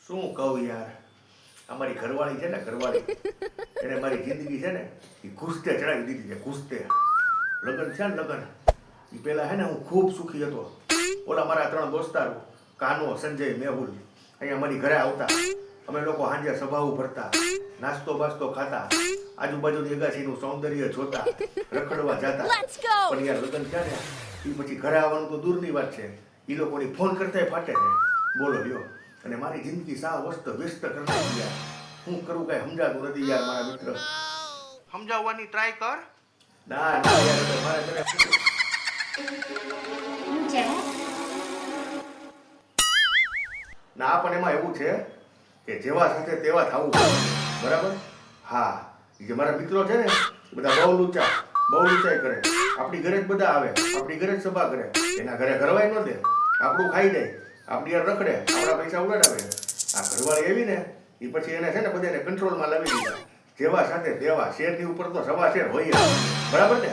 શું કહું યાર, અમારી ઘરવાળી છે ને ઘરવાળી એને મારી જિંદગી છે ને એ ઘૂસતે ચડાવી દીધી છે. ઘૂસતે લગ્ન છે ને લગ્ન એ પહેલાં છે ને હું ખૂબ સુખી હતો. ઓલા મારા 3 દોસ્તારો કાનો, સંજય, મેહુલ અહીંયા મારી ઘરે આવતા. અમે લોકો સાંજે સભાઓ ભરતા, નાસ્તો બાસ્તો ખાતા, આજુબાજુની અગાસીનું સૌંદર્ય જોતા, રખડવા જતા. પણ યાર લગ્ન છે ને એ પછી ઘરે આવવાનું તો દૂરની વાત છે, એ લોકોની ફોન કરતાય ફાટે છે. બોલો લ્યો. અને મારી જિંદગી સાવ વ્યસ્ત કરી નાખી યાર. હું કરું કાંઈ સમજાતું નથી યાર. મારા મિત્ર સમજાવવાની ટ્રાય કર. ના ના યાર, એટલે મારે તને ના, પણ એમાં એવું છે કે જેવા સાથે તેવા થવું બરાબર. હા, જે મારા મિત્રો છે ને એ બધા બહુ લુચાઈ કરે. આપણી ઘરે જ બધા આવે, આપણી ઘરે જ સભા કરે. એના ઘરે ઘરવાય ન દે, આપણું ખાઈ જાય, આપણી યાર રખડે, આપણા પૈસા ઉડાડાવે. આ ઘરવાળી એવી ને એ પછી એને છે ને બધાને કંટ્રોલમાં લાવી દીધા. જેવા સાથે તેવા, શેરની ઉપર તો સવા શેર હોય બરાબર ને.